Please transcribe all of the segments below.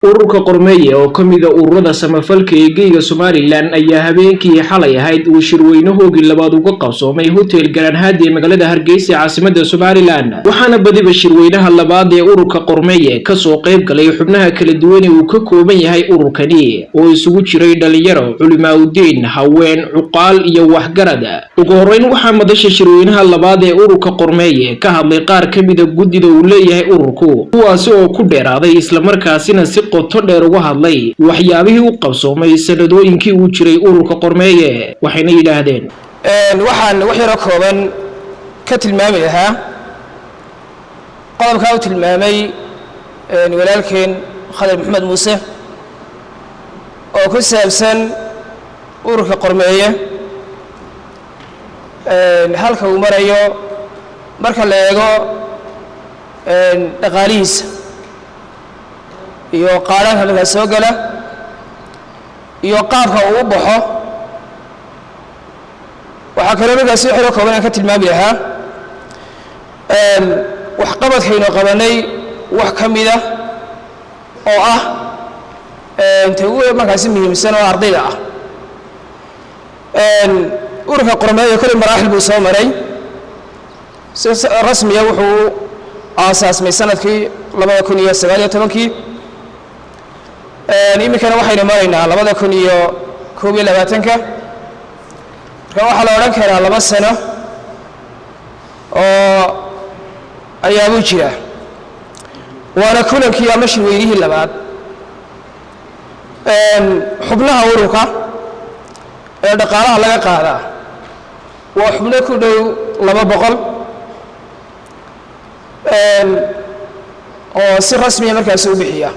ururka Qormeeye oo ka mid ah ururada samafalka ee geega Somaliland ayaa habeenkii xalay ahayd uu shirweynahoogii labaad uga qabsoomay hotel Grand Hadi ee magaalada Hargeysa caasimadda Somaliland waxaana badiba shirweynaha labaad ee ururka Qormeeye ka soo qayb galay xubnaha kala duwan ee uu ka kooban yahay ururkani oo isugu jiray dhalinyaro culimaaddin haween cuqaal iyo waxgarad ugu horeyn waxaa madasha shirweynaha labaad ee ururka Qormeeye ka hadlay qaar ka mid ah guddida uu leeyahay ururku kuwaas oo ku dheeraaday isla markaasina si qoto dheer uga hadlay waxyaabihii uu qabsoomay sanadooyinkii uu jiray ururka Qormeeye waxayna yiraahdeen waxaan wax yar oo kooban ka tilmaami lahaa qodobka uu tilmaamay walaalkeen Khalid Maxamed Muuse oo ku saabsan ururka Qormeeye halka uu marayo marka la eego dhaqaalihiisa iyo qaranka laga soo gala iyo qaabka uu baxo waxa kale oo si xiro kooban ka tilmaami lahaa wax qabadkayno qabanay wax kamida oo ah intuu markaas muhiimsan oo ardayda ah ururka Qormeeye kale maraaxil buu soo maray rasmi ah wuxuu aasaasmay sanadkii 2019 imikana waxaynu maraynaa 2021 marka waxa la oran karaa 2 sano oo ayaa u jira waana kulankii ama shirweynihii labaad xubnaha ururka ee dhaqaalaha laga qaadaa waa xubno ku dhow 200 oo si rasmi ah markaas u bixiya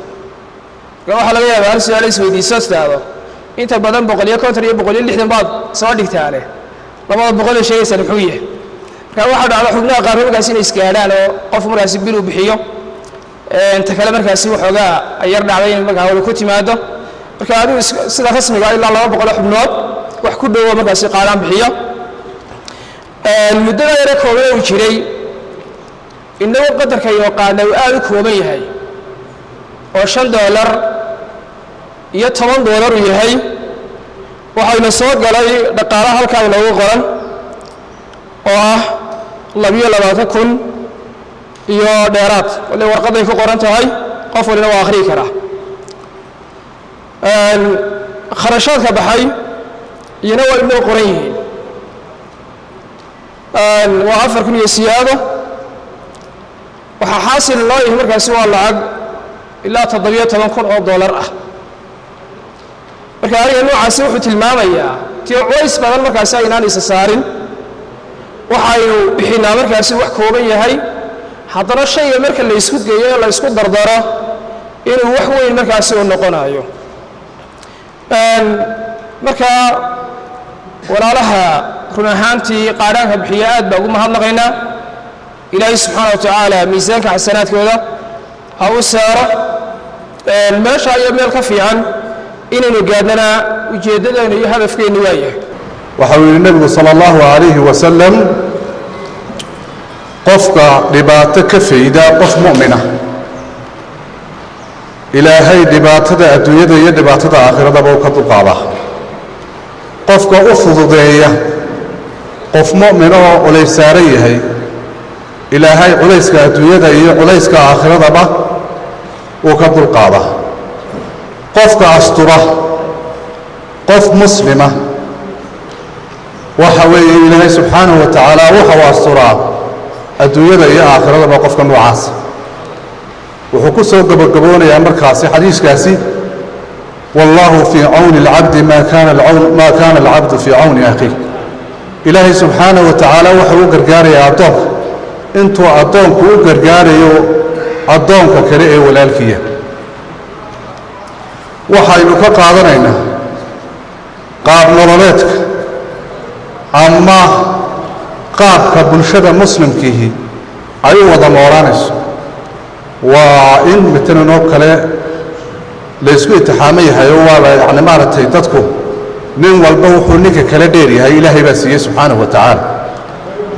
waxa laga yaabaa su'aal isweydiiso taado inta badan 150 iyo 160 baad soo dhigtaane 200 sheegaysan wuxuu yahay marka waxa dhacdo xubnaha qaar markaas inay iskaadaan oo qof markaas bil u bixiyo inta kale markaas waxooga ayar dhacday in markaa uu ku timaado marka adigu sida rasmiga ah ilaa 200 xubnood wax ku dhow markaas qaadan bixiyo muddada yar kooban oo jiray inuu qadarka iyo qaadna uu aad u kooban yahay oo $5 iyo $10 yahay waxayna soo galay dhaqaalaha halka lagu qoran oo ah 22,000 iyo dheeraad wali warqaday ku qoran tahay qof walina waa akhri kara kharashaadka baxay iyana waa inoo qoran yihiin waa 4,000 iyo siyaado waxa xaasil loo yahay markaas waa lacag ilaa $17,000 ah marka ariga noocaas wuxuu tilmaamayaa tii culays badan markaas ay inaan isa saarin waxaynu bixinaa markaas wax kooban yahay haddana shayga marka la isku geeyo la isku dardaro inuu wax weyn markaas uu noqonayo marka walaalaha run ahaantii qaaraanka bixiya aad baa ugu mahadnaqaynaa ilaahay subxaanahu wa ta'aala miisaanka xasanaadkooda ha u saaro meesha ay meel ka fiican inaynu gaadnana ujeedadana iyo hadafkeenu waayahay waxa uu nabigu sallallahu alayhi wa sallam qofka dhibaato ka fayda qof mu'mina ilaahay dhibaatada adduunyada iyo dhibaatada aakhirada uu ka dulqaadaa qofka u fududeeya qof mu'min oo culays saaran yahay ilaahay culayska adduunyada iyo culayska aakhirada uu ka dulqaadaa qofka astura qof muslima waxa weeye ilaahay subxaanahu wa ta'aala waxa uu asturaa adduunyada iyo aakhirada qofka noocaas wuxuu ku soo gabagaboonayaa markaasi xadiiskaasi wallahu fi auni al-abd ma kana al-abd fi auni akhi ilaahay subxaanahu wa ta'aala waxa uu gargaarayaa adoonka intuu adoonku u gargaarayo adoonka kale ee walaalkiya waxaynu ka qaadanaynaa qaab nololeedka ama qaabka bulshada muslimkiihi ay u wada noolaanayso waa in midna oo kale la isku itixaamay yahay oo waa yani maaragtay dadku nin walba wuxuu ninka kala dheer yahay ilaahay baa siiyay subxaanahu wa ta'aala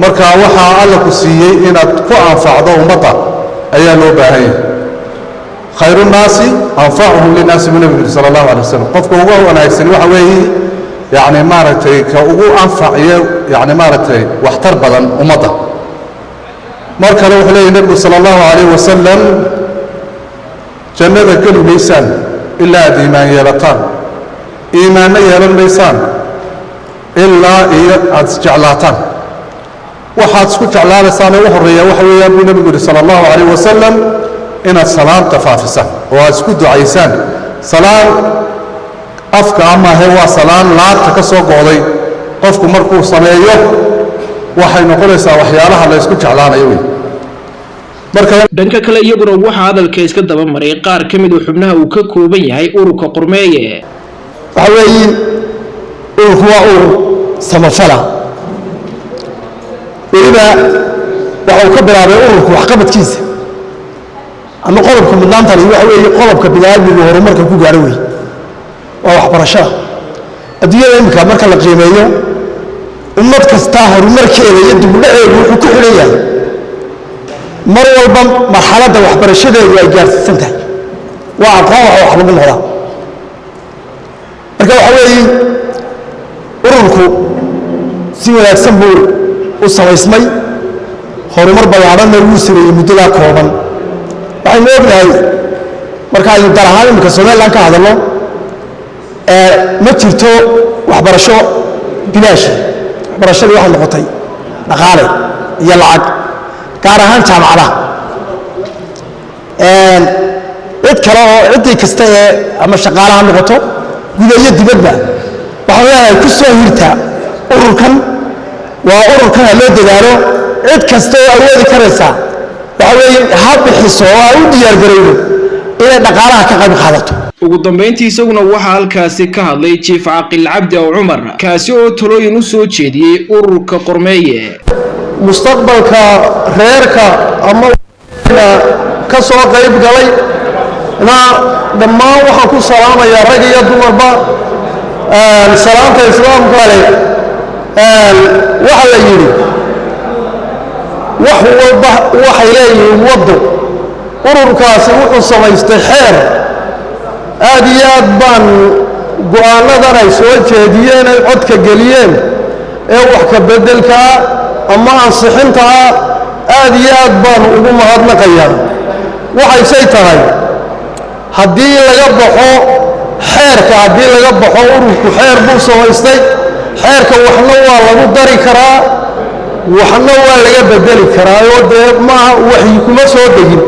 marka waxa alla ku siiyay inaad ku anfacdo ummadda ayaa loo baahan yahay khayru nnaasi anfacuhum linnaasi buu nabigu yidhi sala allahu alay wasalam qofka ugu wanaagsan waxa weeye yacni maaragtay ka ugu anfac iyo yacni maaragtay waxtar badan ummadda mar kale wuxuu leeyahy nebigu sala allahu calayh wasalam jannada geli maysaan ilaa aad iimaan yeelataan iimaanna yeelan maysaan ilaa iyo aad isjeclaataan waxaad isku jeclaanaysaan ugu horreeya waxa weeyaan buu nebigu yidhi sala allahu calayh wasalam inaad salaamta faafisaan oo aad isku ducaysaan salaan afka amaahe waa salaan laabta ka soo go'day qofku markuu sameeyo waxay noqonaysaa waxyaalaha la isku jeclaanayo wey dhanka kale iyaguna waxaa hadalka iska daba maray qaar ka mid a xubnaha uu ka kooban yahay ururka Qormeeye waxa weeye ururku waa urur samafala weliba waxa uu ka bilaabay ururku waxqabadkiisa ama qodobka mudnaantani waxa weeye qodobka bini'aadmigu horumarka ku gaaro wey waa waxbarashada adduunyada imika marka la qiimeeyo ummad kasta horumarkeeda iyo dibudhaceedu wuxuu ku xidhan yahay mar walba marxaladda waxbarashadeedu ay gaarsiisan tahay waa aqoon wax lagu noqdaa marka waxa weeye ururku si wanaagsan buu u samaysmay horumar ballaadhanna wuu sameeyey muddadaa kooban waxaynu ognahay marka aynu dar ahaan imika somalilan ka hadalno ma jirto waxbarasho bilaashi waxbarashadii waxay noqotay dhaqaale iyo lacag gaar ahaan jaamacadaha cid kale oo ciddii kasta ee ama shaqaalaha noqoto guda iyo dibadba waxaan leeyahay ku soo hirta ururkan waa ururkan loo dadaalo cid kasta oo awoodi karaysa waxa weeye ha bixiso oo ay u diyaargarowdo inay dhaqaalaha ka qayb qaadato ugu dambeyntii isaguna waxaa halkaasi ka hadlay jiif caaqil cabdi aw cumar kaasi oo talooyin u soo jeediyey ururka Qormeeye mustaqbalka reerka ama ka soo qayb galay dhammaan waxaan ku salaamayaa rag iyo dumarba salaamta islaamka leh waxa la yidhi wax walba waxay leeyihiin waddo ururkaasi wuxuu samaystay xeer aad iyo aad baan go'aanadan ay soo jeediyeen ay codka geliyeen ee wax ka beddelkaa ama ansixintaa aad iyo aad baan ugu mahadnaqayaa waxaysay tahay haddii laga baxo xeerka haddii laga baxo ururku xeer buu samaystay xeerka waxna waa lagu dari karaa waxna waa laga beddeli karaa oo dee maaha waxyi kuma soo degin